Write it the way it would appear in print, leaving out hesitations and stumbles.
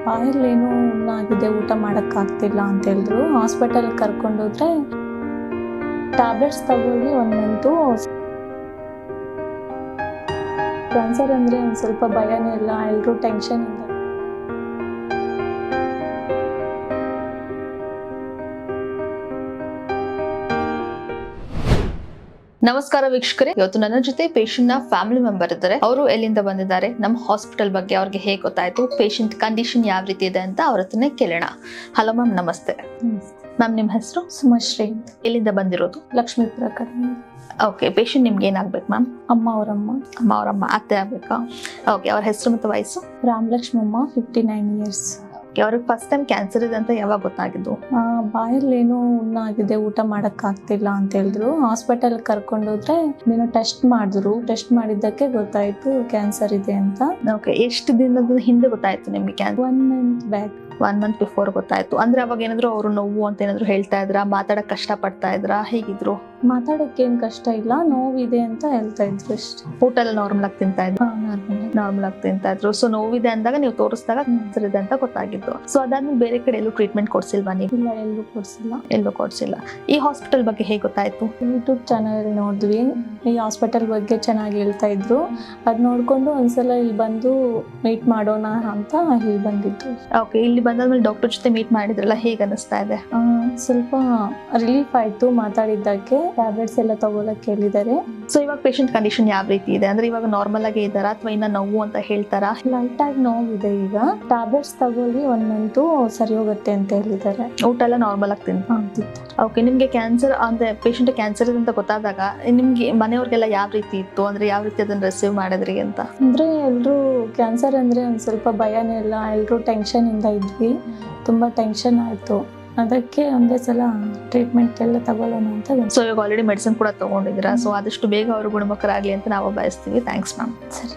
ಬಾಯಲ್ಲೇನೋ ಹುಣ್ಣಾಗಿದೆ, ಊಟ ಮಾಡೋಕ್ಕಾಗ್ತಿಲ್ಲ ಅಂತ ಹೇಳಿದ್ರು. ಹಾಸ್ಪಿಟಲ್ ಕರ್ಕೊಂಡೋದ್ರೆ ಟ್ಯಾಬ್ಲೆಟ್ಸ್ ತಗೊಳ್ಳಿ 1 ಮಂತು. ಕ್ಯಾನ್ಸರ್ ಅಂದರೆ ಒಂದು ಸ್ವಲ್ಪ ಭಯನೇ ಇಲ್ಲ, ಎಲ್ಲರೂ ಟೆನ್ಷನ್ ಇಂದ. ನಮಸ್ಕಾರ ವೀಕ್ಷಕರೇ, ಇವತ್ತು ನನ್ನ ಜೊತೆ ಪೇಷಂಟ್ ನ ಫ್ಯಾಮಿಲಿ ಮೆಂಬರ್ ಇದ್ದಾರೆ. ಅವರು ಎಲ್ಲಿಂದ ಬಂದಿದ್ದಾರೆ, ನಮ್ಮ ಹಾಸ್ಪಿಟಲ್ ಬಗ್ಗೆ ಅವ್ರಿಗೆ ಹೇಗೆ ಗೊತ್ತಾಯ್ತು, ಪೇಷಂಟ್ ಕಂಡೀಷನ್ ಯಾವ ರೀತಿ ಇದೆ ಅಂತ ಅವ್ರ ಹತ್ರನೇ ಕೇಳೋಣ. ಹಲೋ ಮ್ಯಾಮ್, ನಮಸ್ತೆ. ಮ್ಯಾಮ್, ನಿಮ್ಮ ಹೆಸರು? ಸುಮಶ್ರೀ. ಎಲ್ಲಿಂದ ಬಂದಿರೋದು? ಲಕ್ಷ್ಮೀಪುರ ಕಡೆ. ಓಕೆ, ಪೇಷಂಟ್ ನಿಮ್ಗೆ ಏನಾಗ್ಬೇಕು ಮ್ಯಾಮ್? ಅಮ್ಮ ಅವರಮ್ಮ. ಅತ್ತೆ ಆಗ್ಬೇಕಾ? ಓಕೆ, ಅವ್ರ ಹೆಸರು ಮತ್ತು ವಯಸ್ಸು? ರಾಮಲಕ್ಷ್ಮಮ್ಮ, 59 years. ಅವ್ರಿಗೆ ಫಸ್ಟ್ ಟೈಮ್ ಕ್ಯಾನ್ಸರ್ ಇದೆ ಅಂತ ಯಾವಾಗ ಗೊತ್ತಾಗಿದ್ದು? ಬಾಯಲ್ಲೇನೋ ಹುಣ್ಣಾಗಿದೆ, ಊಟ ಮಾಡೋಕ್ಕಾಗ್ತಿಲ್ಲ ಅಂತ ಹೇಳಿದ್ರು. ಹಾಸ್ಪಿಟಲ್ ಕರ್ಕೊಂಡೋದ್ರೆ ಏನೋ ಟೆಸ್ಟ್ ಮಾಡಿದ್ದಕ್ಕೆ ಗೊತ್ತಾಯ್ತು ಕ್ಯಾನ್ಸರ್ ಇದೆ ಅಂತ. ಓಕೆ, ಎಷ್ಟು ದಿನದ ಹಿಂದೆ ಗೊತ್ತಾಯ್ತು ನಿಮ್ಗೆ cancer? 1 month back. 1 month before ಗೊತ್ತಾಯ್ತು. ಅಂದ್ರೆ ಅವಾಗ ಏನಾದ್ರು ಅವರು ನೋವು ಅಂತ ಏನಾದ್ರು ಹೇಳ್ತಾ ಇದ್ರಾ, ಮಾತಾಡಕ್ ಕಷ್ಟ ಪಡ್ತಾ ಇದ್ರಾ, ಹೇಗಿದ್ರು? ಮಾತಾಡಕ್ಕೇನ್ ಕಷ್ಟ ಇಲ್ಲ, ನೋವಿದೆ ಅಂತ ಹೇಳ್ತಾ ಇದ್ರು ಅಷ್ಟೇ. ಊಟ ಎಲ್ಲ ನಾರ್ಮಲ್ ಆಗಿ ತಿಂತಾ ಇದ್ರು? ನಾರ್ಮಲ್ ಆಗಿ ತಿಂತಾ ಇದ್ರು. ಸೊ ನೋವಿದೆ ಅಂದಾಗ ನೀವು ತೋರಿಸಿದಾಗ ಕ್ಯಾನ್ಸರ್ ಇದೆ ಅಂತ ಗೊತ್ತಾಗಿದ್ದು. ಸೊ ಅದಾದ್ಮೇಲೆ ಬೇರೆ ಕಡೆ ಎಲ್ಲೂ ಟ್ರೀಟ್ಮೆಂಟ್ ಕೊಡ್ಸಿಲ್ವಾ ನೀವು? ಇಲ್ಲ, ಎಲ್ಲೂ ಕೊಡ್ಸಿಲ್ಲ. ಈ ಹಾಸ್ಪಿಟಲ್ ಬಗ್ಗೆ ಹೇಗೆ ಗೊತ್ತಾಯ್ತು? ಯೂಟ್ಯೂಬ್ ಚಾನಲ್ ನೋಡಿದ್ವಿ, ಈ ಹಾಸ್ಪಿಟಲ್ ಬಗ್ಗೆ ಚೆನ್ನಾಗಿ ಹೇಳ್ತಾ ಇದ್ರು. ಅದ್ ನೋಡ್ಕೊಂಡು ಒಂದ್ಸಲ ಇಲ್ಲಿ ಬಂದು ಮೀಟ್ ಮಾಡೋಣ ಅಂತ ಇಲ್ಲಿ ಬಂದಿದ್ದು. ಓಕೆ, ಇಲ್ಲಿ ಬಂದಾದ್ಮೇಲೆ ಡಾಕ್ಟರ್ ಜೊತೆ ಮೀಟ್ ಮಾಡಿದ್ರಲ್ಲ, ಹೇಗೆ ಅನಿಸ್ತಾ ಇದೆ? ಸ್ವಲ್ಪ ರಿಲೀಫ್ ಆಯ್ತು ಮಾತಾಡಿದ್ದಕ್ಕೆ. ಟ್ಯಾಬ್ಲೆಟ್ಸ್ ಎಲ್ಲ ತಗೊಳಕ್ ಹೇಳಿದ್ದಾರೆ. ಸೊ ಇವಾಗ ಪೇಷಂಟ್ ಕಂಡೀಷನ್ ಯಾವ ರೀತಿ ಇದೆ? ಅಂದ್ರೆ ಇವಾಗ ನಾರ್ಮಲ್ ಆಗಿ ಇದ್ದಾರಾ ಅಥವಾ ಇನ್ನ ನೋವು ಅಂತ ಹೇಳ್ತಾರಾ? ಲೈಟ್ ಆಗಿ ನೋವಿದೆ. ಈಗ ಟ್ಯಾಬ್ಲೆಟ್ಸ್ ತಗೊಳ್ಳಿ 1 ಮಂತು ಸರಿ ಹೋಗುತ್ತೆ ಅಂತ ಹೇಳಿದ್ದಾರೆ. ಊಟ ಎಲ್ಲ ನಾರ್ಮಲ್ ಆಗಿ ತಿಂತಾರೆ. ಓಕೆ, ನಿಮ್ಗೆ ಕ್ಯಾನ್ಸರ್ ಅಂದ್ರೆ ಪೇಷಂಟ್ ಕ್ಯಾನ್ಸರ್ ಇದೆ ಅಂತ ಗೊತ್ತಾದಾಗ ನಿಮ್ಗೆ ಮನೆಯವ್ರಿಗೆಲ್ಲ ಯಾವ ರೀತಿ ಇತ್ತು? ಅಂದ್ರೆ ಯಾವ ರೀತಿ ಅದನ್ನ ರಿಸೀವ್ ಮಾಡಿದ್ರಿ ಅಂತ? ಅಂದ್ರೆ ಎಲ್ರು ಕ್ಯಾನ್ಸರ್ ಅಂದ್ರೆ ಒಂದ್ ಸ್ವಲ್ಪ ಭಯನೇ ಇಲ್ಲ, ಎಲ್ರು ಟೆನ್ಷನ್ ಇಂದ ಇದ್ವಿ. ತುಂಬಾ ಟೆನ್ಷನ್ ಆಯ್ತು, ಅದಕ್ಕೆ ಒಂದೇ ಸಲ ಟ್ರೀಟ್ಮೆಂಟ್ ಎಲ್ಲ ತಗೊಳ್ಳೋಣ ಅಂತ. ಸೊ ಇವಾಗ ಆಲ್ರೆಡಿ ಮೆಡಿಸಿನ್ ಕೂಡ ತಗೊಂಡಿದ್ದೀರಾ. ಸೊ ಆದಷ್ಟು ಬೇಗ ಅವರು ಗುಣಮುಖರಾಗ್ಲಿ ಅಂತ ನಾವು ಬಯಸ್ತೀವಿ. Thanks ma'am. ಸರಿ.